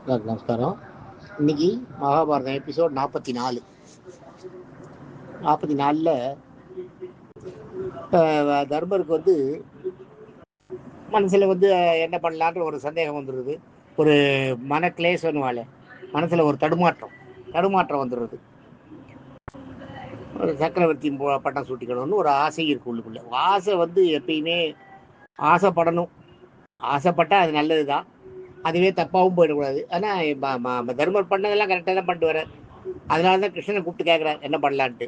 நமஸ்காரம். இன்னைக்கு மகாபாரதம் எபிசோட் 44. 44ல் தர்மருக்கு வந்து மனசில் வந்து என்ன பண்ணலான்ற ஒரு சந்தேகம் வந்துடுது. ஒரு மன கிளேசன்வால மனசில் ஒரு தடுமாற்றம் வந்துடுறது. ஒரு சக்கரவர்த்தி பட்டம் சூட்டிக்கணும்னு ஒரு ஆசை இருக்கு உள்ளுக்குள்ள. ஆசை வந்து எப்பயுமே ஆசைப்படணும். ஆசைப்பட்டால் அது நல்லது தான், அதுவே தப்பாகவும் போயிடக்கூடாது. ஆனால் தர்மர் பண்ணதெல்லாம் கரெக்டாக தான் பண்ணிட்டு வர. அதனால தான் கிருஷ்ணனை கூப்பிட்டு கேட்குறார் என்ன பண்ணலான்ட்டு.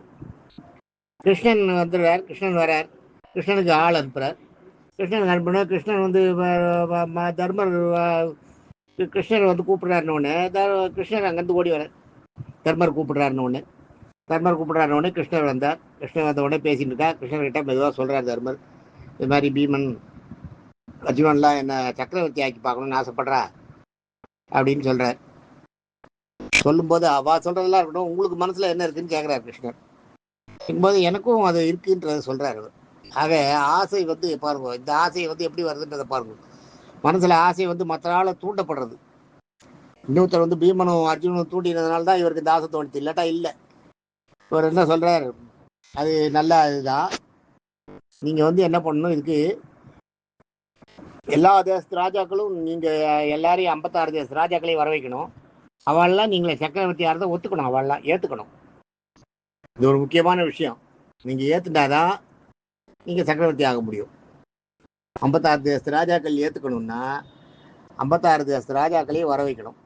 கிருஷ்ணன் வந்துடுறார். கிருஷ்ணன் வரார். கிருஷ்ணனுக்கு ஆள் அனுப்புகிறார். கிருஷ்ணனுக்கு அனுப்புனா கிருஷ்ணன் வந்து தர்மர் கிருஷ்ணர் வந்து கூப்பிட்றாருன்னு கிருஷ்ணர் அங்கேருந்து ஓடி வர. தர்மர் கூப்பிட்றாருன்னு கிருஷ்ணர் வந்தார். கிருஷ்ணர் வந்த உடனே பேசிட்டு இருக்கா. கிருஷ்ணர்கிட்ட மெதுவாக சொல்கிறார் தர்மர், இது மாதிரி பீமன் அர்ஜுனன்லாம் என்ன சக்கரவர்த்தி ஆக்கி பார்க்கணும்னு ஆசைப்படுறா அப்படின்னு சொல்கிறார். சொல்லும்போது அவள் சொல்கிறதெல்லாம் இருக்கட்டும், உங்களுக்கு மனசில் என்ன இருக்குன்னு கேட்குறாரு கிருஷ்ணர். இருக்கும்போது எனக்கும் அது இருக்குன்றத சொல்கிறார். ஆக ஆசை வந்து பாருங்க, இந்த ஆசையை வந்து எப்படி வருதுன்றதை பாருங்க. மனசில் ஆசை வந்து மற்றனால தூண்டப்படுறது. இன்னொருத்தர் வந்து பீமனும் அர்ஜுனனும் தூண்டினதுனால தான் இவருக்கு இந்த ஆசை தோணுச்சு, இல்லாட்டா இல்லை. இவர் என்ன சொல்கிறார், அது நல்ல இதுதான். நீங்கள் வந்து என்ன பண்ணணும், இதுக்கு எல்லா தேசத்து ராஜாக்களும் நீங்கள் எல்லாரையும் 56 தேச ராஜாக்களையும் வர வைக்கணும். அவள்லாம் நீங்களே சக்கரவர்த்தி யாரதை ஒத்துக்கணும், அவள்லாம் ஏற்றுக்கணும். இது ஒரு முக்கியமான விஷயம். நீங்கள் ஏற்றுட்டாதான் நீங்கள் சக்கரவர்த்தி ஆக முடியும். 56 தேசத்து ராஜாக்கள் ஏற்றுக்கணும்னா 56 தேசத்து ராஜாக்களையும் வர வைக்கணும்.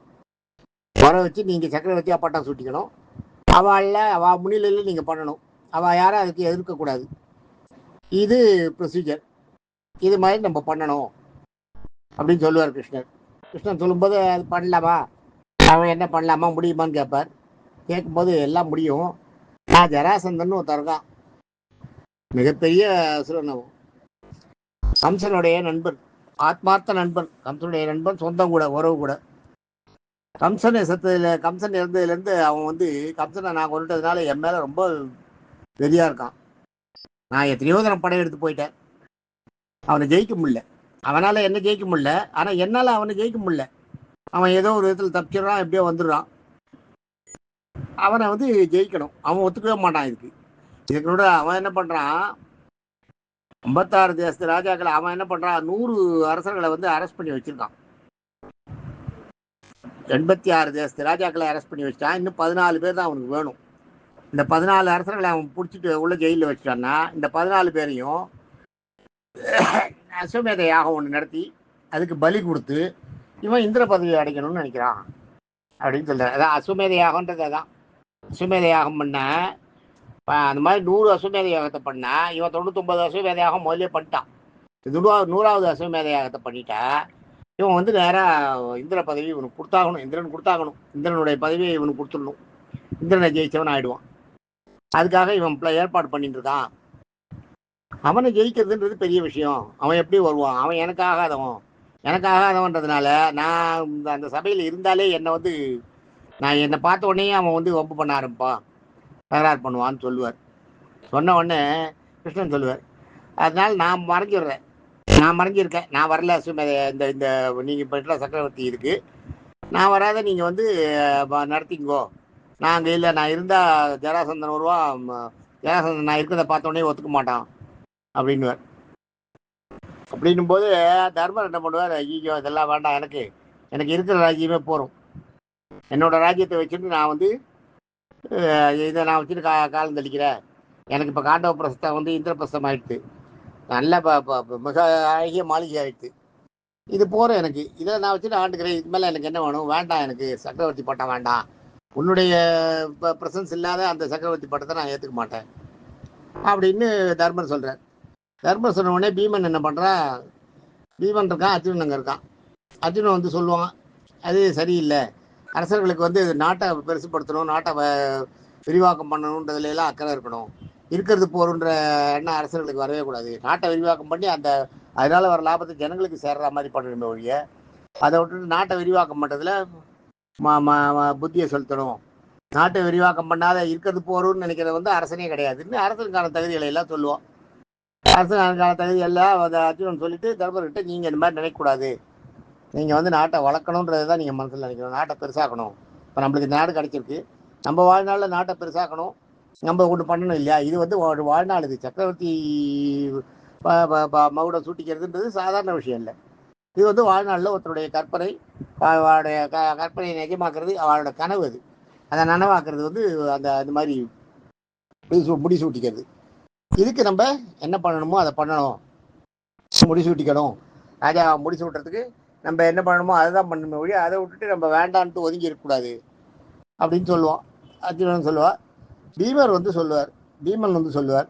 வர வச்சு நீங்கள் சக்கரவர்த்தியாக பட்டம் சூட்டிக்கணும். அவள் முன்னிலையில் நீங்கள் பண்ணணும். அவள் யாரும் அதுக்கு எதிர்க்கக்கூடாது. இது ப்ரொசீஜர். இது மாதிரி நம்ம பண்ணணும் அப்படின்னு சொல்லுவார் கிருஷ்ணர். கிருஷ்ணன் சொல்லும்போது அது பண்ணலாமா, அவன் என்ன பண்ணலாமா, முடியுமான்னு கேட்பார். கேட்கும்போது எல்லாம் முடியும். நான் ஜராசந்தன் ஒருத்தருக்கான், மிகப்பெரிய அசுரன். கம்சனுடைய நண்பன், ஆத்மார்த்த நண்பன். கம்சனுடைய நண்பன், சொந்தம் கூட, உறவு கூட. கம்சன் இறந்ததுலேருந்து அவன் வந்து கம்சனை நான் கொண்டுட்டதுனால என் மேலே ரொம்ப வெறியாக இருக்கான். நான் எத்தனையோ தரம் படம் எடுத்து போயிட்டேன், அவனை ஜெயிக்க முடியல. அவனால் என்ன ஜெயிக்க முடியல, ஆனால் என்னால் அவனை ஜெயிக்க முடியல. அவன் ஏதோ ஒரு விதத்தில் தப்பிச்சிடறான், எப்படியோ வந்துடுறான். அவனை வந்து ஜெயிக்கணும். அவன் ஒத்துக்கவே மாட்டான் இதுக்கு கூட. அவன் என்ன பண்ணுறான், 56 தேசத்து ராஜாக்களை அவன் என்ன பண்ணுறான், 100 அரசர்களை வந்து அரெஸ்ட் பண்ணி வச்சிருக்கான். 86 தேசத்து ராஜாக்களை அரெஸ்ட் பண்ணி வச்சிட்டான். இன்னும் 14 பேர் தான் அவனுக்கு வேணும். இந்த 14 அரசர்களை அவன் பிடிச்சிட்டு உள்ள ஜெயிலில் வச்சுட்டான்னா, இந்த 14 பேரையும் அஸ்வமேத யாகம் ஒன்று நடத்தி அதுக்கு பலி கொடுத்து இவன் இந்திர பதவி அடைக்கணும்னு நினைக்கிறான் அப்படின்னு சொல்கிறார். அதான் அஸ்வமேத யாகன்றது. அதான் அஸ்வமேத யாகம் பண்ண அந்த மாதிரி 100 அஸ்வமேத யாகத்தை பண்ணா இவன் 99 அஸ்வமேத யாகம் முதலே பண்ணிட்டான். 100வது அஸ்வமேத யாகத்தை பண்ணிட்டா இவன் வந்து நேராக இந்திர பதவி இவனுக்கு கொடுத்தாகணும். இந்திரனுடைய பதவியை இவனுக்கு கொடுத்துடணும். இந்திரனை ஜெயிச்சவன் ஆயிடுவான். அதுக்காக இவன் ஏற்பாடு பண்ணிட்டு இருக்கான். அவனை ஜெயிக்கிறதுன்றது பெரிய விஷயம். அவன் எப்படி வருவான், அவன் எனக்கு ஆகாதவன்றதுனால நான் அந்த சபையில் இருந்தாலே என்னை பார்த்த உடனே அவன் வந்து வம்பு பண்ண ஆரம்பிப்பான், தகராறு பண்ணுவான்னு சொல்லுவார். சொன்ன உடனே கிருஷ்ணன் சொல்லுவார், அதனால நான் மறைஞ்சிருக்கேன், நான் வரல. இந்த இந்த நீங்கள் போய்ட்டுல சக்கரவர்த்தி இருக்கு, நான் வராத நீங்கள் வந்து நடத்திங்கோ. நான் அங்கே இல்லை, நான் இருந்தால் ஜராசந்தன் வருவான். ஜராசந்தன் நான் இருக்கிறத பார்த்தோன்னே ஒத்துக்க மாட்டான் அப்படின்னுவார். அப்படின்னும் போது தர்மர் என்ன பண்ணுவார், ஐயோ இதெல்லாம் வேண்டாம், எனக்கு இருக்கிற ராஜ்யமே போகிறோம். என்னோட ராஜ்யத்தை வச்சுட்டு நான் வந்து இதை நான் வச்சுட்டு காலம் தெளிக்கிறேன். எனக்கு இப்போ காண்டவ பிரசத்தம் வந்து இந்திரபிரஸ்தம் ஆயிடுச்சு, நல்ல மிக அழகிய மாளிகை ஆயிடுச்சு. இது போகிறோம், எனக்கு இதை நான் வச்சுட்டு ஆண்டுக்கிறேன். இதுக்கு மேலே எனக்கு என்ன வேணும், வேண்டாம், எனக்கு சக்கரவர்த்தி பட்டம் வேண்டாம். உன்னுடைய பிரசன்ஸ் இல்லாத அந்த சக்கரவர்த்தி பட்டத்தை நான் ஏற்றுக்க மாட்டேன் அப்படின்னு தர்மர் சொல்கிறார். தர்மர் சொன்ன உடனே பீமன் என்ன பண்ணுறான், பீமன் இருக்கான், அர்ஜுனன் அங்கே இருக்கான். அர்ஜுனன் வந்து சொல்லுவான், அது சரியில்லை, அரசர்களுக்கு வந்து நாட்டை பெருசுப்படுத்தணும், நாட்டை விரிவாக்கம் பண்ணணுன்றதுல எல்லாம் அக்கறை இருக்கணும். இருக்கிறது போருன்ற எண்ணம் அரசர்களுக்கு வரவே கூடாது. நாட்டை விரிவாக்கம் பண்ணி அதனால வர லாபத்தை ஜனங்களுக்கு சேர்ற மாதிரி பண்ணணுமே ஒழிய அதை விட்டுட்டு நாட்டை விரிவாக்கம் பண்ணுறதுல புத்தியை செலுத்தணும். நாட்டை விரிவாக்கம் பண்ணாத இருக்கிறது போருன்னு நினைக்கிறது வந்து அரசனே கிடையாதுன்னு அரசனுக்கான தகுதிகளை எல்லாம் சொல்லுவோம். அரசனான தகுதி எல்லாம் அர்ஜுனன் சொல்லிட்டு தர்மர்கிட்ட நீங்கள் இந்த மாதிரி நினைக்கக்கூடாது, நீங்கள் வந்து நாட்டை வளர்க்கணுன்றது தான் நீங்கள் மனசில் நினைக்கணும், நாட்டை பெருசாக்கணும். இப்போ நம்மளுக்கு இந்த நாடு கிடைச்சிருக்கு, நம்ம வாழ்நாளில் நாட்டை பெருசாக்கணும், நம்ம ஒன்று பண்ணணும் இல்லையா? இது வந்து ஒரு வாழ்நாள், இது சக்கரவர்த்தி மகுடம் சூட்டிக்கிறதுன்றது சாதாரண விஷயம் இல்லை. இது வந்து வாழ்நாளில் ஒருத்தருடைய கற்பனை, அவளுடைய கற்பனையை நிஜமாக்குறது, அவளோட கனவு. அது அதை நனவாக்குறது வந்து அந்த மாதிரி முடிசூட்டிக்கிறது. இதுக்கு நம்ம என்ன பண்ணணுமோ அதை பண்ணணும், முடிசூட்டிக்கணும். ராஜா முடிசூட்டுறதுக்கு நம்ம என்ன பண்ணணுமோ அதை தான் பண்ணணுமே ஒழிய அதை விட்டுட்டு நம்ம வேண்டான்ட்டு ஒதுங்கி இருக்கக்கூடாது அப்படின்னு சொல்லுவான். அர்ஜுனன் சொல்லுவார். பீமன் வந்து சொல்லுவார்.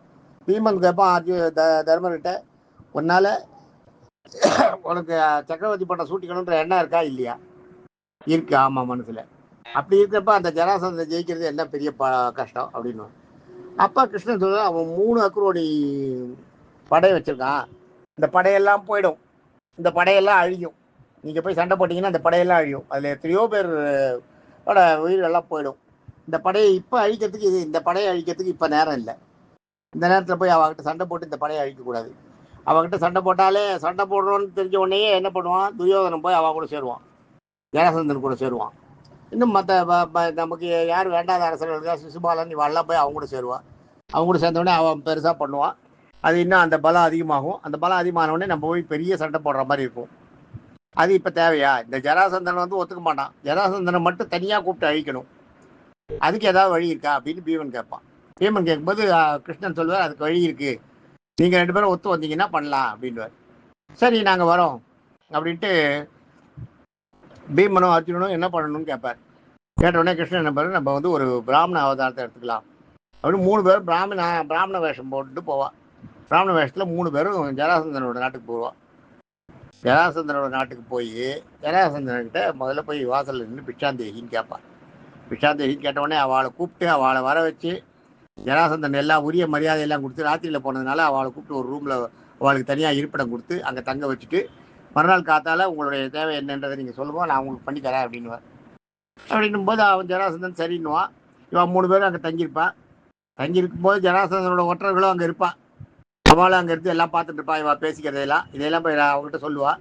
பீமன் கேட்பான் தர்மர்கிட்ட, உன்னால் உனக்கு சக்கரவர்த்தி பட்டம் சூட்டிக்கணுன்ற எண்ணம் இருக்கா இல்லையா? இருக்கு. ஆமாம், மனசில். அப்படி இருக்கிறப்ப அந்த ஜராசந்தனை ஜெயிக்கிறது என்ன பெரிய கஷ்டம் அப்படின்னு. அப்பா கிருஷ்ணன் சொல்ல, அவன் 3 அக்ரோடி படை வச்சிருக்கான், இந்த படையெல்லாம் போயிடும், இந்த படையெல்லாம் அழியும், நீங்கள் போய் சண்டை போட்டிங்கன்னா அந்த படையெல்லாம் அழியும், அதில் எத்தனையோ பேர் உயிர்களெல்லாம் போயிடும். இந்த படையை இப்போ அழிக்கிறதுக்கு இந்த படையை அழிக்கிறதுக்கு இப்போ நேரம் இல்லை. இந்த நேரத்தில் போய் அவகிட்ட சண்டை போட்டு இந்த படையை அழிக்கக்கூடாது. அவகிட்ட சண்டை போட்டாலே, சண்டை போடுறோன்னு தெரிஞ்ச உடனேயே என்ன பண்ணுவான், துரியோதனன் போய் அவன் கூட சேருவான், ஜராசந்தன் கூட சேருவான். இன்னும் மற்ற நமக்கு யார் வேண்டாத அரசர்கள் சிசுபாலன் இவெல்லாம் போய் அவங்க கூட சேருவான். அவங்க கூட சேர்ந்தோடனே அவன் பெருசாக பண்ணுவான். அது இன்னும் அந்த பலம் அதிகமாகும். அந்த பலம் அதிகமானவுடனே நம்ம போய் பெரிய சண்டை போடுற மாதிரி இருக்கும். அது இப்போ தேவையா? இந்த ஜராசந்தனை வந்து ஒத்துக்க மாட்டான். ஜராசந்தனை மட்டும் தனியாக கூப்பிட்டு அழிக்கணும், அதுக்கு ஏதாவது வழி இருக்கா அப்படின்னு பீமன் கேட்பான். பீமன் கேட்கும்போது கிருஷ்ணன் சொல்லுவார், அதுக்கு வழி இருக்குது, நீங்கள் 2 பேரும் ஒத்து வந்தீங்கன்னா பண்ணலாம் அப்படின்வார். சரி நாங்கள் வரோம் அப்படின்ட்டு பீமனும் அர்ஜுனனும் என்ன பண்ணணும்னு கேட்பார். கேட்டவுடனே கிருஷ்ணன் என்ன பண்ணார், நம்ம வந்து ஒரு பிராமண அவதாரத்தை எடுத்துக்கலாம் அப்படின்னு 3 பேரும் பிராமண வேஷம் போட்டுட்டு போவான். பிராமண வேஷத்தில் 3 பேரும் ஜராசந்தனோட நாட்டுக்கு போவான். ஜராசந்தனோட நாட்டுக்கு போய் ஜராசந்தன்கிட்ட முதல்ல போய் வாசலில் நின்று பிச்சாந்தேகின்னு கேட்பான். பிச்சாந்தேகின்னு கேட்டவுடனே அவளை கூப்பிட்டு அவளை வர வச்சு, ஜராசந்தன் எல்லாம் உரிய மரியாதையெல்லாம் கொடுத்து, ராத்திரியில் போனதுனால அவளை கூப்பிட்டு ஒரு ரூமில் அவளுக்கு தனியாக இருப்பிடம் கொடுத்து அங்கே தங்க வச்சுட்டு, மறுநாள் காத்தால உங்களுடைய தேவை என்னன்றதை நீங்கள் சொல்லுவோம், நான் உங்களுக்கு பண்ணி தரேன் அப்படின்னுவார். அப்படின்னும் போது அவன் ஜராசந்தன் சரின்னுவான். இவன் 3 பேரும் அங்கே தங்கியிருப்பான். தங்கியிருக்கும்போது ஜராசந்தனோட ஒற்றர்களும் அங்கே இருப்பான். அவளும் அங்கே இருந்து எல்லாம் பார்த்துட்டு இருப்பான். இவன் பேசிக்கிறதெல்லாம் இதெல்லாம் போய் அவங்ககிட்ட சொல்லுவான்.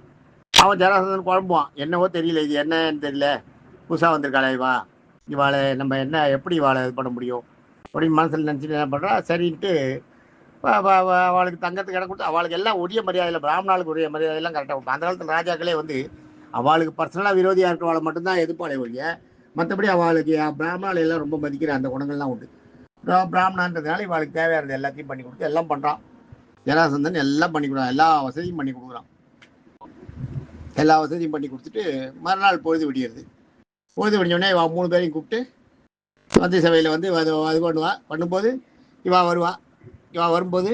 அவன் ஜராசந்தன் குழம்புவான், என்னவோ தெரியல, இது என்னன்னு தெரியல, புதுசாக வந்திருக்காளே இவாளை நம்ம என்ன எப்படி இவாளை இது பண்ண முடியும் அப்படின்னு மனசில் நினச்சிட்டு என்ன பண்ணுறா, சரின்ட்டு அவளுக்கு தங்கத்துக்கு இடம் கொடுத்து அவளுக்கு எல்லாம் உரிய மரியாதையில், பிராமணாளுக்கு உரிய மரியாதையெல்லாம் கரெக்டாக கொடுப்பா. அந்த காலத்தில் ராஜாக்களே வந்து அவளுக்கு பர்சனலாக விரோதியாக இருக்கிறவளை மட்டும்தான் எதிர்ப்பாளே ஒழிய, மற்றபடி அவளுக்கு பிராமணால் எல்லாம் ரொம்ப மதிக்கிற அந்த குணங்கள்லாம் உண்டு. பிராமணான்றதுனால இவளுக்கு தேவையானது எல்லாத்தையும் பண்ணி கொடுத்து எல்லாம் பண்ணுறான். ஜராசந்தன் எல்லாம் பண்ணி கொடுக்குறான், எல்லா வசதியும் பண்ணி கொடுக்குறான். எல்லா வசதியும் பண்ணி கொடுத்துட்டு மறுநாள் பொழுது விடியறது. பொழுது விடிஞ்சோடனே இவன் 3 பேரையும் கூப்பிட்டு மந்திரி சபையில் வந்து அது பண்ணும்போது இவன் வரும்போது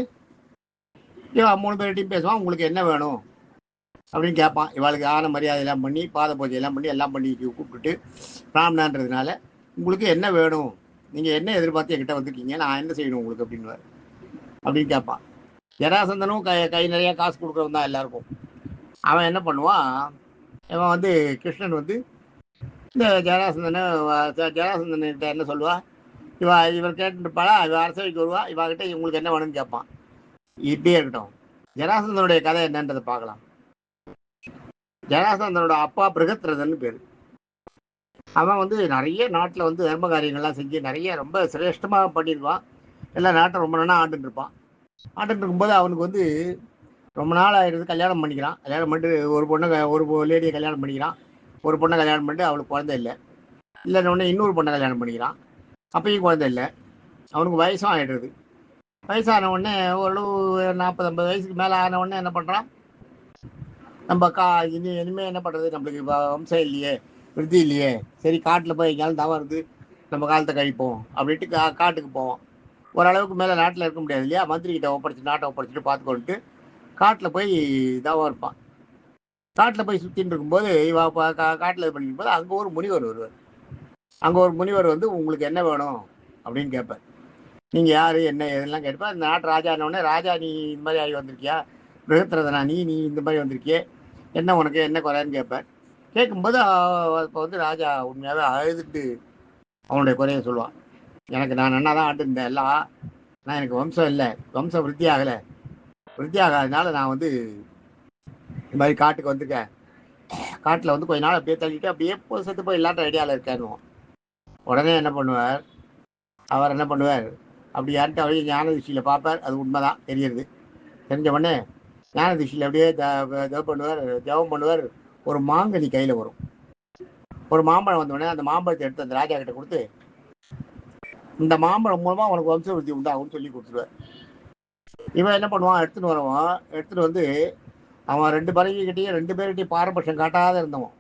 இவன் 3 பேர்கிட்டையும் பேசுவான். உங்களுக்கு என்ன வேணும் அப்படின்னு கேட்பான். இவளுக்கு ஆன மரியாதையெல்லாம் பண்ணி, பாத பூஜையெல்லாம் பண்ணி எல்லாம் பண்ணி கூப்பிட்டுட்டு, பிராமணன்றதுனால உங்களுக்கு என்ன வேணும், நீங்கள் என்ன எதிர்பார்த்து என்கிட்ட வந்திருக்கீங்க, நான் என்ன செய்யணும் உங்களுக்கு அப்படின்னு கேட்பான். ஜராசந்தனும் கை நிறையா காசு கொடுக்குறவன் தான் எல்லாருக்கும். அவன் என்ன பண்ணுவான், இவன் வந்து கிருஷ்ணன் வந்து இந்த ஜராசந்தன்கிட்ட என்ன சொல்லுவா, இவர் கேட்டுருப்பாளா, இவன் அரசவைக்கு வருவா, இவகிட்ட இவங்களுக்கு என்ன வேணும்னு கேட்பான். இப்படியே இருக்கட்டும், ஜராசந்தனுடைய கதை என்னன்றதை பார்க்கலாம். ஜராசந்தனோட அப்பா பிருகத்ரதன்னு பேர். அவன் வந்து நிறைய நாட்டில் வந்து தர்ம காரியங்கள்லாம் செஞ்சு நிறைய ரொம்ப சிரேஷ்டமாக பண்ணியிருப்பான். எல்லா நாட்டும் ரொம்ப நாளாக ஆண்டுட்டு இருப்பான். ஆண்டுட்டு இருக்கும்போது அவனுக்கு வந்து ரொம்ப நாள் ஆகிடுது, கல்யாணம் பண்ணிக்கிறான். கல்யாணம் பண்ணிட்டு ஒரு லேடியை கல்யாணம் பண்ணிக்கிறான். ஒரு பொண்ணை கல்யாணம் பண்ணிட்டு அவளுக்கு குழந்தை இல்லைன்னு உடனே இன்னொரு பொண்ணை கல்யாணம் பண்ணிக்கிறான். அப்பயும் குழந்தை இல்லை. அவனுக்கு வயசும் ஆகிடுறது. வயசான உடனே ஓரளவு 40-50 வயசுக்கு மேலே ஆன உடனே என்ன பண்ணுறான், நம்ம இனிமேல் என்ன பண்ணுறது, நம்மளுக்கு வம்சம் இல்லையே, விருத்தி இல்லையே, சரி காட்டில் போய் எங்கேயாலும் தவம் இருந்து நம்ம காலத்தை கழிப்போம் அப்படின்ட்டு காட்டுக்கு போவோம். ஓரளவுக்கு மேலே நாட்டில் இருக்க முடியாது இல்லையா, மந்திரிக்கிட்ட நாட்டை ஒப்படைச்சிட்டு பார்த்துக்கொண்டு காட்டில் போய் தவம் இருப்பான். காட்டில் போய் சுற்றின்னு இருக்கும்போது காட்டில் இது பண்ணிருக்கும்போது அங்கே ஒரு முனிவர் வருவார். அங்கே ஒரு முனிவர் வந்து உங்களுக்கு என்ன வேணும் அப்படின்னு கேட்பார். நீங்கள் யார் என்ன எதெல்லாம் கேட்பா. இந்த நாட்டு ராஜானோடனே, ராஜா நீ இந்த மாதிரி ஆகி வந்திருக்கியா, பிருகத்ரதனா நீ இந்த மாதிரி வந்திருக்கியே, என்ன உனக்கு என்ன குறைன்னு கேட்பார். கேட்கும்போது இப்போ வந்து ராஜா உண்மையாகவே அழுதுட்டு அவனுடைய குறைய சொல்லுவான். எனக்கு நான் நன்னா தான் ஆண்டுருந்தேன் எல்லாம், ஆனால் எனக்கு வம்சம் இல்லை, வம்சம் விருத்தி ஆகலை, விருத்தி ஆகாதனால நான் வந்து இந்த மாதிரி காட்டுக்கு வந்திருக்கேன். காட்டில் வந்து கொஞ்ச நாள் அப்படியே தள்ளிட்டு அப்படியே செத்து போய் இல்லாட்ட ஐடியாவில் இருக்கேன்னுவோம். உடனே என்ன பண்ணுவார், அவர் என்ன பண்ணுவார், அப்படி யார்கிட்ட அப்படியே ஞான திசையில் பார்ப்பார். அது உண்மைதான் தெரியுது. தெரிஞ்ச உடனே ஞான திசையில் அப்படியே ஜெபம் பண்ணுவார். ஒரு மாங்கனி கையில் வரும். ஒரு மாம்பழம் வந்தோடனே அந்த மாம்பழத்தை எடுத்து அந்த ராஜா கிட்ட கொடுத்து, இந்த மாம்பழம் மூலமாக உனக்கு வம்சவருத்தி உண்டாகும்னு சொல்லி கொடுத்துருவார். இவன் என்ன பண்ணுவான், எடுத்துட்டு வந்து அவன் 2 மனைவிகிட்டையும் 2 பேர்கிட்டையும் பாரபட்சம் காட்டாத இருந்தவன்.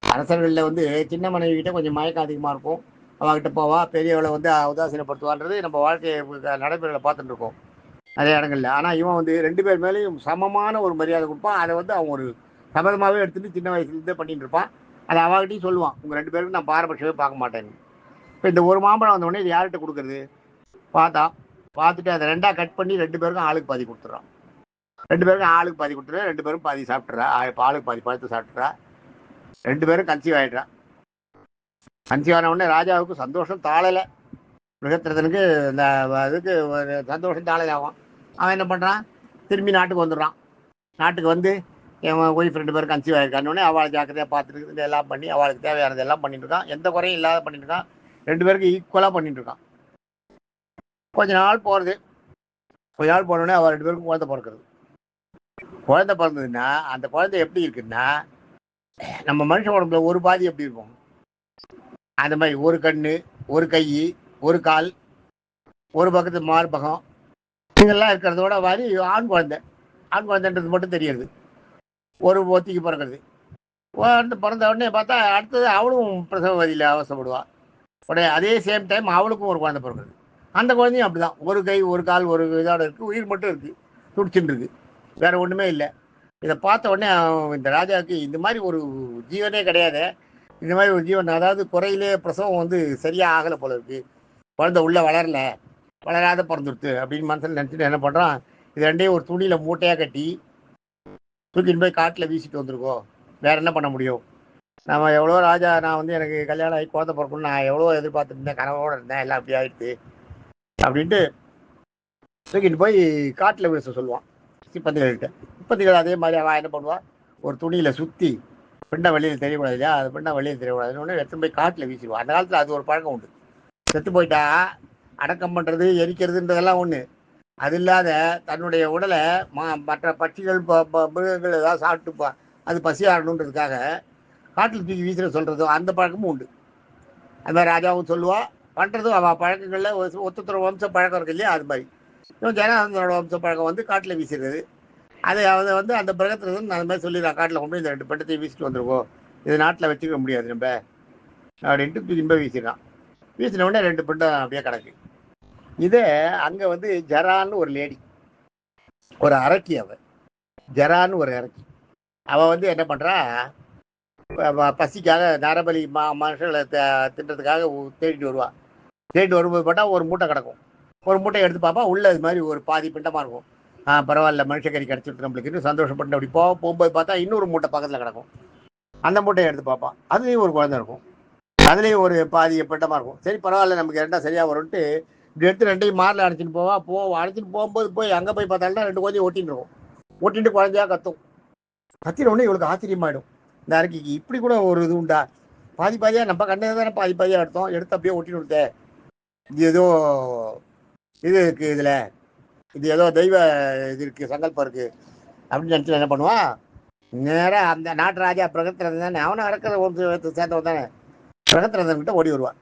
அரசர்களில் வந்து சின்ன மனைவி கிட்ட கொஞ்சம் மயக்கம் அதிகமாக இருக்கும். அவகிட்ட போவா, பெரியவளை வந்து உதாசீனப்படுத்துவான்றது நம்ம வாழ்க்கை நடைமுறைகளை பார்த்துட்டு இருக்கோம் நிறைய இடங்கள்ல. ஆனால் இவன் வந்து 2 பேர் மேலேயும் சமமான ஒரு மரியாதை கொடுப்பான். அதை வந்து அவன் ஒரு சபதமாகவே எடுத்துட்டு சின்ன வயசுலேருந்தே பண்ணிட்டு இருப்பான். அதை அவகிட்டையும் சொல்லுவான், உங்கள் 2 பேருக்கும் நான் பாரபட்சமே பார்க்க மாட்டேன்னு. இப்போ இந்த ஒரு மாம்பழம் வந்தோடனே இது யார்கிட்ட கொடுக்குறது பார்த்துட்டு அதை 2ஆ கட் பண்ணி 2 பேருக்கும் ஆளுக்கு பாதி கொடுத்துட்றான். 2 பேருக்கும் ஆளுக்கு பாதி கொடுத்துரு, 2 பேரும் பாதி சாப்பிட்றா. ஆளுக்கு பாதி பழத்தை சாப்பிட்றா. 2 பேரும் கன்சீவ் ஆகிடுறா. கன்சீவ் ஆன உடனே ராஜாவுக்கு சந்தோஷம் தாழலை. மிருகத்திரத்தனுக்கு இந்த இதுக்கு ஒரு சந்தோஷம் தாழலை ஆகும். அவன் என்ன பண்ணுறான், திரும்பி நாட்டுக்கு வந்துடுறான். நாட்டுக்கு வந்து என் ஒய்ஃப் 2 பேரும் கன்சீவ் ஆகிருக்கானோடனே அவளை ஜாக்கிரதையாக பார்த்துட்டு எல்லாம் பண்ணி அவளுக்கு தேவையானது எல்லாம் பண்ணிட்டு இருக்கான். எந்த குறையும் இல்லாத பண்ணிட்டு இருக்கான். 2 பேருக்கு ஈக்குவலாக பண்ணிட்டு இருக்கான். கொஞ்ச நாள் போனோடனே அவள் 2 பேருக்கும் குழந்தை பிறக்கிறது. குழந்தை பிறந்ததுன்னா அந்த குழந்தை எப்படி இருக்குன்னா, நம்ம மனுஷன் உடம்புல ஒரு பாதி எப்படி இருக்கும் அந்த மாதிரி, ஒரு கண்ணு, ஒரு கை, ஒரு கால், ஒரு பக்கத்து மார்பகம், இதெல்லாம் இருக்கிறதோட மாதிரி ஆண் குழந்தைன்றது மட்டும் தெரியுது. ஒரு ஒத்திக்கு பிறக்கிறது. பிறந்த உடனே பார்த்தா அடுத்தது அவளும் பிரசவ வதியில் அவசப்படுவாள். உடனே அதே சேம் டைம் அவளுக்கும் ஒரு குழந்தை பிறகுது. அந்த குழந்தையும் அப்படிதான், ஒரு கை, ஒரு கால், ஒரு இதோட இருக்குது, உயிர் மட்டும் இருக்குது, துடிச்சுட்டு இருக்கு, வேற ஒன்றுமே இல்லை. இதை பார்த்த உடனே இந்த ராஜாவுக்கு இந்த மாதிரி ஒரு ஜீவனே கிடையாது, இந்த மாதிரி ஒரு ஜீவன், அதாவது குறையிலே பிரசவம் வந்து சரியாக ஆகலை போல இருக்கு, குழந்தை உள்ளே வளராத பிறந்துடுத்து அப்படின்னு மனசில் நினச்சிட்டு என்ன பண்ணுறான், இது 2யும் ஒரு துணியில் மூட்டையாக கட்டி தூக்கின்னு போய் காட்டில் வீசிட்டு வந்திருக்கோம். வேற என்ன பண்ண முடியும், நம்ம எவ்வளோ ராஜா, நான் வந்து எனக்கு கல்யாணம் ஆகி குழந்தை பிறக்கணும்னு நான் எவ்வளோ எதிர்பார்த்துட்டு இருந்தேன், கனவோடு இருந்தேன், எல்லாம் அப்படி ஆயிடுச்சு அப்படின்ட்டு தூக்கிட்டு போய் காட்டில் வீச சொல்லுவான் சிப்பந்திகள் அதே மாதிரி அவன் என்ன பண்ணுவான், ஒரு துணியில் சுற்றி பெண்ணை வெளியில் தெரியக்கூடாது இல்லையா, அது பெண்ணை வெளியில் தெரியக்கூடாதுன்னு ஒன்று எடுத்து போய் காட்டில் வீசிடுவான். அந்த காலத்தில் அது ஒரு பழக்கம் உண்டு. செத்து போயிட்டா அடக்கம் பண்ணுறது, எரிக்கிறதுன்றதெல்லாம் ஒன்று. அது இல்லாத தன்னுடைய உடலை மற்ற பட்சிகள் மிருகங்கள் ஏதாவது சாப்பிட்டுப்பா அது பசியாடணுன்றதுக்காக காட்டில் தூக்கி வீசுற சொல்கிறதும் அந்த பழக்கமும் உண்டு. அது மாதிரி ராஜாவும் சொல்லுவாள், பண்ணுறதும் அவள் பழக்கங்களில் ஒத்துத்துற வம்ச பழக்கம் இருக்கு இல்லையா, அது மாதிரி இவன் ஜனார்தனோட வம்ச பழக்கம் வந்து காட்டில் வீசுறது. அதை வந்து அந்த பிரகத்தில் வந்து அந்த மாதிரி சொல்லிடுறான், காட்டில் கொண்டு இந்த 2 பெண்டத்தையும் வீசிட்டு வந்துருவோம், இது நாட்டில் வச்சுக்க முடியாது நம்ம அப்படின்ட்டு திரும்ப வீசிடுறான். வீசின உடனே 2 பெண்டம் அப்படியே கிடக்கு. இதே அங்கே வந்து ஜரான்னு ஒரு லேடி, ஒரு அரக்கி, ஜரான்னு ஒரு அரக்கி, அவள் வந்து என்ன பண்ணுறா, பசிக்காக நரபலி மனுஷங்களை தின்றதுக்காக தேடிட்டு வருவாள். தேடிட்டு வரும்போது பார்த்தா ஒரு மூட்டை கிடக்கும். ஒரு மூட்டை எடுத்து பார்ப்பா, உள்ள இது மாதிரி ஒரு பாதி பிண்டமாக இருக்கும். பரவாயில்ல, மனுஷக்கறி கிடச்சிட்டு நம்மளுக்கு சந்தோஷப்பட்டு அப்படி போகும்போது பார்த்தா இன்னொரு மூட்டை பக்கத்தில் கிடக்கும். அந்த மூட்டையை எடுத்து பார்ப்பான், அதுலேயும் ஒரு குழந்தை இருக்கும், அதுலேயும் ஒரு பாதி பிண்டமாக இருக்கும். சரி பரவாயில்ல, நமக்கு 2 சரியாக வரும்ன்ட்டு இப்படி எடுத்து 2ஐயும் மாரில் அழைச்சிட்டு அழைச்சிட்டு போகும்போது போய் அங்கே போய் பார்த்தாலும் 2 குழந்தையும் ஒட்டின்னு இருக்கும். ஒட்டிட்டு குழந்தையாக கத்தும். கத்தின உடனே இவளுக்கு ஆச்சரியமாயிடும், இந்த அறிக்கைக்கு இப்படி கூட ஒரு இது உண்டா, பாதி பாதியாக நம்ம கண்ணே தானே பாதி பாதியாக எடுத்து அப்படியே ஒட்டின்னு கொடுத்தேன், இது ஏதோ இது இருக்குது, இதில் இது ஏதோ தெய்வ இது இருக்குது, சங்கல்பம் இருக்குது அப்படின்னு நினச்சி என்ன பண்ணுவான், நேராக அந்த நாட்டு ராஜா பிரகத்திரதன் தானே, அவனை இறக்குற ஒரு சேர்ந்தவன் தானே, பிரகத்திரதன்கிட்ட ஓடி வருவான்.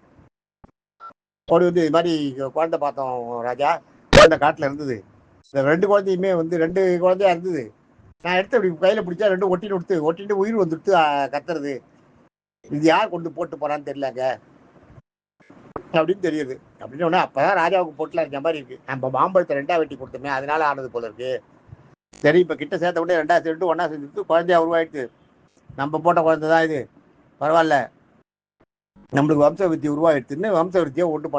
ஓடி வந்து இது மாதிரி குழந்தை பார்த்தோம் ராஜா, குழந்தை காட்டில் இருந்தது, இந்த 2 குழந்தையுமே வந்து 2 குழந்தையா இருந்தது, நான் எடுத்து அப்படி கையில் பிடிச்சா 2 ஒட்டிட்டு உயிர் வந்துடுத்து கத்துறது, இது யார் கொண்டு போட்டு போறான்னு தெரியலங்க அப்படின்னு தெரியுது. அப்படின்னு ஒன்று அப்போதான் ராஜாவுக்கு போட்டுலாம் இருக்க மாதிரி இருக்கு, நம்ம மாம்பழத்தை 2ஆ வெட்டி கொடுத்தோமே அதனால ஆனது போல இருக்கு. சரி இப்போ கிட்ட சேர்த்த உடனே 2ஆ சேர்த்து ஒன்றா செஞ்சுட்டு குழந்தையா உருவாயிடுச்சு, நம்ம போட்ட குழந்தை தான் இது, பரவாயில்ல நம்மளுக்கு வம்ச வித்தி உருவாயிடுச்சுன்னு வம்ச வித்தியை உண்டு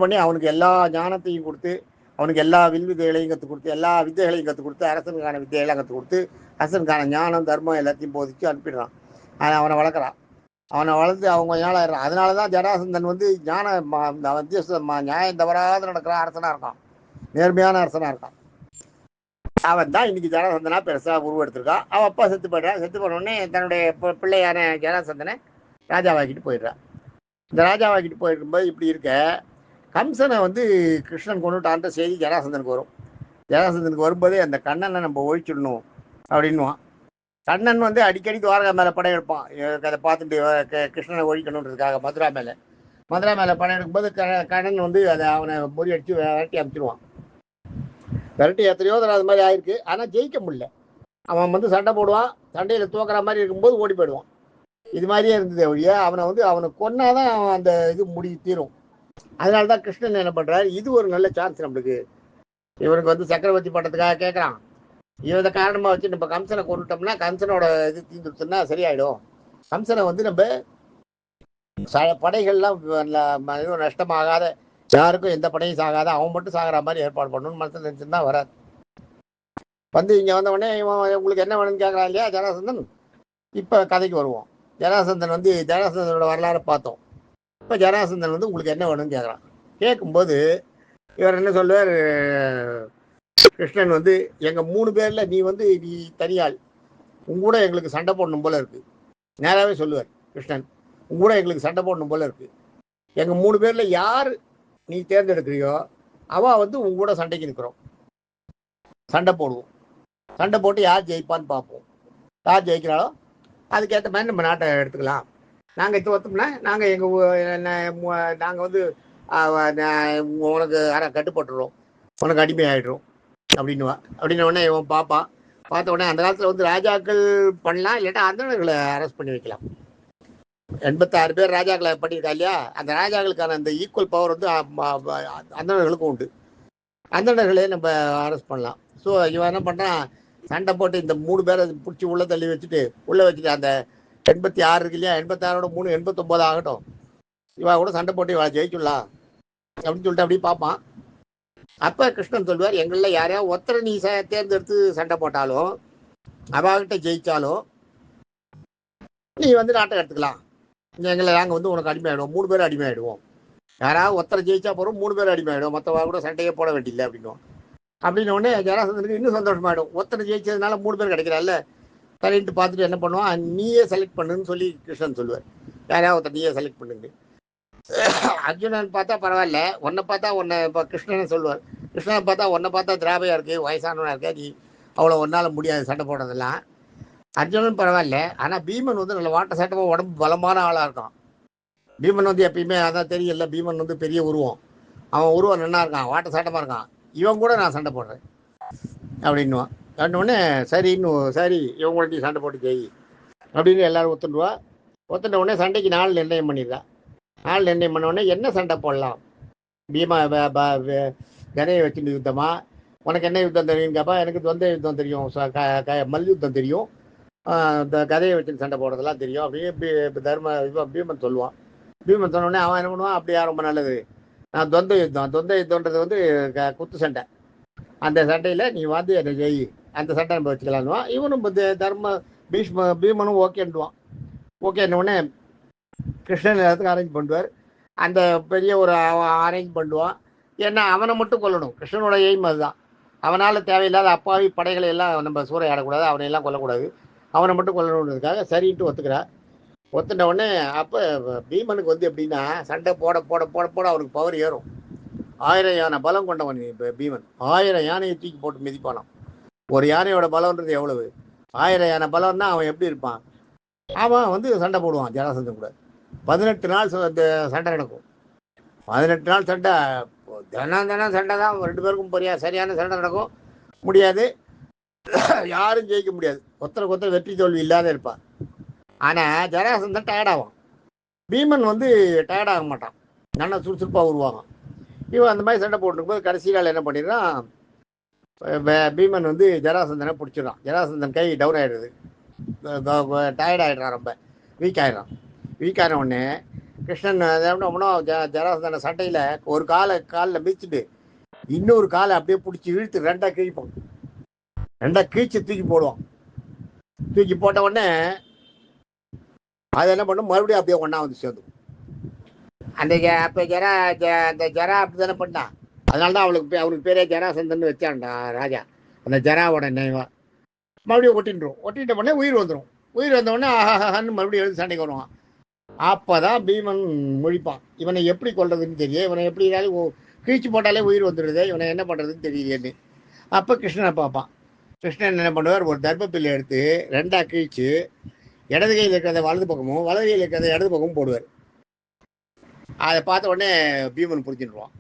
பண்ணி அவனுக்கு எல்லா ஞானத்தையும் கொடுத்து, அவனுக்கு எல்லா வில்வித்தைகளையும் கற்றுக் கொடுத்து, எல்லா வித்தைகளையும் கற்றுக் கொடுத்து, அரசனுக்கான வித்தையெல்லாம் கற்றுக் கொடுத்து, அரசனுக்கான ஞானம் தர்மம் எல்லாத்தையும் போதிச்சு அனுப்பிடுறான். அவனை வளர்க்குறான். அவனை வளர்த்து அவங்க ஞானம். அதனால தான் ஜராசந்தன் வந்து நியாயம் தவறாத நடக்கிற அரசனாக இருக்கான், நேர்மையான அரசனாக இருக்கான். அவன் தான் இன்னைக்கு ஜராசந்தனா பெருசாக உருவெடுத்திருக்கான். அவன் அப்பா செத்து போயிடுறான். செத்து போனோடனே தன்னுடைய பிள்ளையான ஜராசந்தனை ராஜாவாக்கிட்டு போயிடுறான். இந்த ராஜாவாக்கிட்டு போயிருக்கும்போது இப்படி இருக்க கம்சனை வந்து கிருஷ்ணன் கொண்டுட்டான்ற செய்தி ஜராசந்தனுக்கு வரும். ஜராசந்தனுக்கு வரும்போதே அந்த கண்ணனை நம்ம ஒழிச்சிடணும் அப்படின்வான். கண்ணன் வந்து அடிக்கடி துவாரகா மேலே படம் எடுப்பான். அதை பார்த்துட்டு கிருஷ்ணனை ஒழிக்கணுன்றதுக்காக மதுரா மேலே படம் எடுக்கும்போது கண்ணன் வந்து அதை அவனை முறியடிச்சு விரட்டி அமைச்சிருவான். விரட்டி எத்தனையோ தடவை அது மாதிரி ஆயிருக்கு. ஆனால் ஜெயிக்க முடியல. அவன் வந்து சண்டை போடுவான். சண்டையில் தூக்குற மாதிரி இருக்கும்போது ஓடி போயிடுவான். இது மாதிரியே இருந்தது ஒழிய அவனை கொன்னாதான் அவன் அந்த இது தீரும். அதனால தான் கிருஷ்ணன் என்ன பண்ணுறாரு, இது ஒரு நல்ல சான்ஸ் நம்மளுக்கு. இவனுக்கு வந்து சக்கரவர்த்தி பட்டத்துக்காக கேட்குறான். இவனை காரணமாக வச்சு நம்ம கம்சனை கொண்டுட்டோம்னா கம்சனோட இது தீர்ந்துருச்சுன்னா சரியாயிடும். கம்சனை வந்து நம்ம படைகள்லாம் எதுவும் நஷ்டமாகாத, யாருக்கும் எந்த படையும் சாகாத, அவன் மட்டும் சாகிற மாதிரி ஏற்பாடு பண்ணணும்னு மனசில் நினச்சிருந்தா வராது. வந்து இங்கே வந்தவொடனே இவன் உங்களுக்கு என்ன வேணும்னு கேட்குறான் இல்லையா ஜராசந்தன். இப்போ கதைக்கு வருவோம். ஜராசந்தன் வந்து ஜராசந்தனோட வரலாறு பார்த்தோம். இப்போ ஜராசந்தன் வந்து உங்களுக்கு என்ன வேணும்னு கேட்குறான். கேட்கும்போது இவர் என்ன சொல்லுவார், கிருஷ்ணன் வந்து எங்கள் 3 பேரில் நீ தனியாள், உங்கூட எங்களுக்கு சண்டை போடணும் போல இருக்கு. நேராகவே சொல்லுவார் கிருஷ்ணன், உங்கூட எங்களுக்கு சண்டை போடணும் போல இருக்கு. எங்கள் 3 பேரில் யார் நீ தேர்ந்தெடுக்கிறியோ அவள் வந்து உங்கூட சண்டைக்கு நிற்கிறோம், சண்டை போடுவோம். சண்டை போட்டு யார் ஜெயிப்பான்னு பார்ப்போம். யார் ஜெயிக்கிறாளோ அதுக்கேற்ற மாதிரி நம்ம நாட்டை எடுத்துக்கலாம். நாங்கள் தோத்தோம்னா நாங்கள் வந்து உனக்கு கட்டுப்பட்டுறோம், உனக்கு அடிமை ஆகிடுறோம் அப்படின்னுவா. அப்படின்ன உடனே இவன் பார்ப்பான். பார்த்த உடனே அந்த காலத்தில் வந்து ராஜாக்கள் பண்ணலாம், இல்லாட்டா அந்தணர்களை அரெஸ்ட் பண்ணி வைக்கலாம். 86 பேர் ராஜாக்களை பண்ணியிருக்கா இல்லையா, அந்த ராஜாக்களுக்கான அந்த ஈக்குவல் பவர் வந்து அந்தணர்களுக்கும் உண்டு. அந்தணர்களே நம்ம அரெஸ்ட் பண்ணலாம். ஸோ இவன் என்ன பண்ணுறான், சண்டை போட்டு இந்த 3 பேரை பிடிச்சி உள்ளே தள்ளி வச்சுட்டு அந்த 86 இருக்கு இல்லையா, 86ஓட 3 89 ஆகட்டும், இவன் கூட சண்டை போட்டு இவளை ஜெயிச்சுடலாம் அப்படின்னு சொல்லிட்டு அப்படியே பார்ப்பான். அப்போ கிருஷ்ணன் சொல்லுவார், எங்களில் யாரையாவது ஒருத்தரை நீ தேர்ந்தெடுத்து சண்டை போட்டாலும் அவகிட்ட ஜெயிச்சாலும் நீ வந்து நாட்டை எடுத்துக்கலாம். நாங்கள் வந்து உனக்கு அடிமையாயிடுவோம், 3 பேர் அடிமையாயிடுவோம். யாராவது ஒருத்தரை ஜெயிச்சா போகிறோம், 3 பேர் அடிமையாயிடுவோம், மற்றவங்க கூட சண்டையே போட வேண்டியில்லை அப்படின்னுவோம். அப்படின்னு உடனே ஜராசந்தனுக்கு இன்னும் சந்தோஷமாயிடும். ஒருத்தனை ஜெயிச்சதுனால 3 பேர் கிடைக்கிறாள்ல, சரின்ட்டு பார்த்துட்டு என்ன பண்ணுவான், நீயே செலக்ட் பண்ணுன்னு சொல்லி கிருஷ்ணன் சொல்லுவார். யாராவது ஒருத்தர் நீயே செலக்ட் பண்ணுங்க. அர்ஜுனன் பார்த்தா பரவாயில்ல, உன்னை பார்த்தா இப்போ கிருஷ்ணனை சொல்லுவார். கிருஷ்ணனை பார்த்தா உன்னை பார்த்தா திராபையா இருக்கு, வயசானவனா இருக்கா, நீ அவ்வளோ ஒன்றால் முடியாது சண்டை போடுறதெல்லாம். அர்ஜுனன் பரவாயில்ல, ஆனால் பீமன் வந்து நல்ல வாட்ட சட்டமாக உடம்பு பலமான ஆளாக இருக்கான். பீமன் வந்து எப்பயுமே அதான் தெரியல, பீமன் வந்து பெரிய உருவம், அவன் உருவம் நல்லா இருக்கான், வாட்ட சாட்டமாக இருக்கான், இவன் கூட நான் சண்டை போடுறேன் அப்படின்னுவான். உடனே சரி இவன் கூட நீ சண்டை போட்டு ஜெயி அப்படின்னு எல்லாரும் ஒத்துண்டுவா. ஒத்துட்ட உடனே சண்டைக்கு நாள் நிர்ணயம் பண்ணிடுறா. நாள் நிர்ணயம் பண்ண உடனே என்ன சண்டை போடலாம், பீமா கதையை வச்சுட்டு யுத்தமா, உனக்கு என்ன யுத்தம் தெரியும்னு கேட்பா. எனக்கு துவந்த யுத்தம் தெரியும், மல்யுத்தம் தெரியும், இந்த கதையை வச்சு சண்டை போடுறதெல்லாம் தெரியும் அப்படியே பீமன் சொல்லுவான். பீமன் சொன்ன உடனே அவன் என்ன பண்ணுவான், அப்படியா ரொம்ப நல்லது, நான் துவந்த யுத்தம்ன்றது வந்து குத்து சண்டை, அந்த சண்டையில் நீ வந்து என்னை ஜெயி, அந்த சண்டை நம்ம வச்சுக்கலான்னுவான். இவனும் பீமனும் ஓகேன்னுவான். ஓகேன்ன உடனே கிருஷ்ணன் எல்லாத்துக்கும் அரேஞ்ச் பண்ணுவார். அந்த பெரிய ஒரு அரேஞ்ச் பண்ணுவான். ஏன்னா அவனை மட்டும் கொல்லணும், கிருஷ்ணனோட எய்ம் அதுதான். அவனால் தேவையில்லாத அப்பாவி படைகளை எல்லாம் நம்ம சூறையாடக்கூடாது, அவனை எல்லாம் கொல்லக்கூடாது, அவனை மட்டும் கொல்லணுன்றதுக்காக சரின்ட்டு ஒத்துக்கிறா. ஒத்துட்ட உடனே அப்போ பீமனுக்கு வந்து எப்படின்னா சண்டை போட போட போட போட அவனுக்கு பவர் ஏறும். 1000 யானை பலம் கொண்டவன் இப்போ பீமன். 1000 யானையை தூக்கி போட்டு மிதிப்பானான். ஒரு யானையோட பலம்ன்றது எவ்வளவு, 1000 யானை பலம்னா அவன் எப்படி இருப்பான். அவன் வந்து சண்டை போடுவான் ஜராசந்தன் கூட. 18 நாள் சண்டை நடக்கும். 18 நாள் சண்டை, தினம் சண்டை தான். 2 பேருக்கும் சரியான சண்டை நடக்கும். முடியாது, யாரும் ஜெயிக்க முடியாது, ஒருத்தருக்கு ஒருத்தர் வெற்றி தோல்வி இல்லாத இருப்பான். ஆனால் ஜராசந்தன் டயர்டாகும், பீமன் வந்து டயர்டாக மாட்டான், நல்லா சுறுசுறுப்பாக உருவாகும். இவன் அந்த மாதிரி சண்டை போட்டுருக்கும்போது கடைசி நாள் என்ன பண்ணிடுறான், பீமன் வந்து ஜராசந்தனை பிடிச்சிடறான். ஜராசந்தன் கை டவுன் ஆகிடுது, டயர்ட் ஆகிடுறான், ரொம்ப வீக் ஆகிடுறான். வீக் ஆன உடனே கிருஷ்ணன் ஜராசந்தனை சண்டையில் ஒரு காலில் மீச்சிட்டு இன்னொரு காலை அப்படியே பிடிச்சி இழுத்து 2ஆக கிழிப்பான். 2ஆக கிழிச்சு தூக்கி போடுவான். தூக்கி போட்ட உடனே அது என்ன பண்ணும், மறுபடியும் அப்படியே ஒன்றா வந்து சேர்ந்து அந்த ஜரா அப்படி தானே பண்ணான். அதனால தான் அவனுக்கு பேரே ஜராசந்தன் வச்சான்டா ராஜா. அந்த ஜராவோட நினைவா மறுபடியும் ஒட்டிட்ட உடனே உயிர் வந்துடும். உயிர் வந்தவுடனே ஆஹாஹான்னு மறுபடியும் எழுந்து சண்டைக்கு வருவான். அப்போதான் பீமன் முழிப்பான், இவனை எப்படி கொள்றதுன்னு தெரியும், இவனை எப்படி கிழிச்சு போட்டாலே உயிர் வந்துடுது, இவனை என்ன பண்ணுறதுன்னு தெரியலேன்னு. அப்போ கிருஷ்ணனை பார்ப்பான். கிருஷ்ணன் என்ன பண்ணுவார், ஒரு தர்ப்பப்பில்லை எடுத்து ரெண்டாக கிழிச்சு இடது கையில் இருக்கிறத வலது பக்கமும் வலது கையில் இருக்கிறத இடது பக்கமும் போடுவார். அதை பார்த்த உடனே பீமன் புரிஞ்சுடுவான்.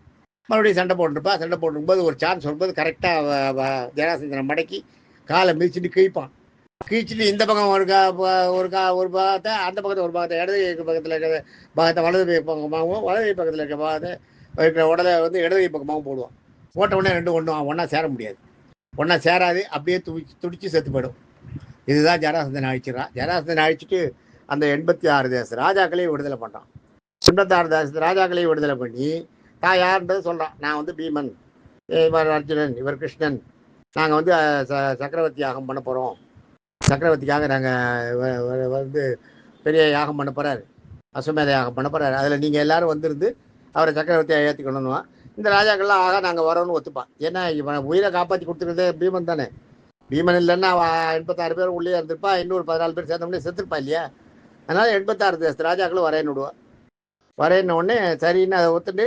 மறுபடியும் சண்டை போட்டுருப்பா. சண்டை போட்டுருக்கும்போது ஒரு சான்ஸ் வரும்போது கரெக்டாக ஜராசந்தனை மடக்கி காலை மிதிச்சுட்டு கிழிப்பான். கிழிச்சிட்டு இந்த பக்கம் ஒரு பாகத்தை, அந்த பக்கத்தை ஒரு பாகத்தை, இடது கை பக்கத்தில் இருக்கிற பாகத்தை வலது கை பக்கமாகவும் வலது கை பக்கத்தில் இருக்கிற பாகத்தை இருக்கிற உடலை இடது கை பக்கமாகவும் போடுவான். போட்ட உடனே ரெண்டும் ஒன்றா சேர முடியாது, ஒன்றா சேராது, அப்படியே துடிச்சு செத்து போயிடும். இதுதான் ஜராசந்தனை அழிச்சிடறான். ஜராசந்தனை அழிச்சிட்டு அந்த 86 தேச ராஜாக்களையும் விடுதலை பண்ணுறான். 86 தேச ராஜாக்களையும் விடுதலை பண்ணி தான் யாருன்றது சொல்கிறான். நான் பீமன், இவர் அர்ஜுனன், இவர் கிருஷ்ணன், நாங்கள் சக்கரவர்த்தி யாகம் பண்ண போகிறோம், சக்கரவர்த்திக்காக நாங்கள் பெரிய யாகம் பண்ண போகிறார், அஸ்வமேத யாகம் பண்ண போகிறார், அதில் நீங்கள் எல்லோரும் வந்திருந்து அவரை சக்கரவர்த்தியாக ஏற்றிக்கணும்னுவா. இந்த ராஜாக்கள்லாம் நாங்கள் வரோன்னு ஒத்துப்பான். ஏன்னா இவன் உயிரை காப்பாற்றி கொடுத்துருந்தே பீமன் தானே. பீமன் இல்லைன்னா 86 பேர் உள்ளே இருந்திருப்பா, இன்னொரு 14 பேர் சேர்ந்தோடனே செத்துருப்பா இல்லையா. அதனால் 86 தேசத்து ராஜாக்களும் வரேன்னு விடுவான். வரேன்ன உடனே சரின்னு அதை ஒத்துட்டு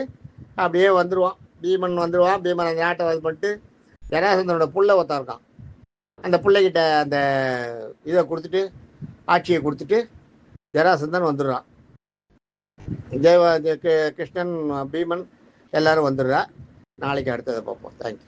அப்படியே வந்துடுவான். பீமன் வந்துடுவான். பீமன் அந்த நாட்டை இது பண்ணிட்டு ஜராசந்தனோட புள்ள ஒருத்தன் இருக்கான். அந்த பிள்ளைகிட்ட அந்த இதை கொடுத்துட்டு, ஆட்சியை கொடுத்துட்டு ஜராசந்தன் வந்துடுறான். கிருஷ்ணன், பீமன் எல்லாரும் வந்துடுறா. நாளைக்கு அடுத்ததை பார்ப்போம். தேங்க்யூ.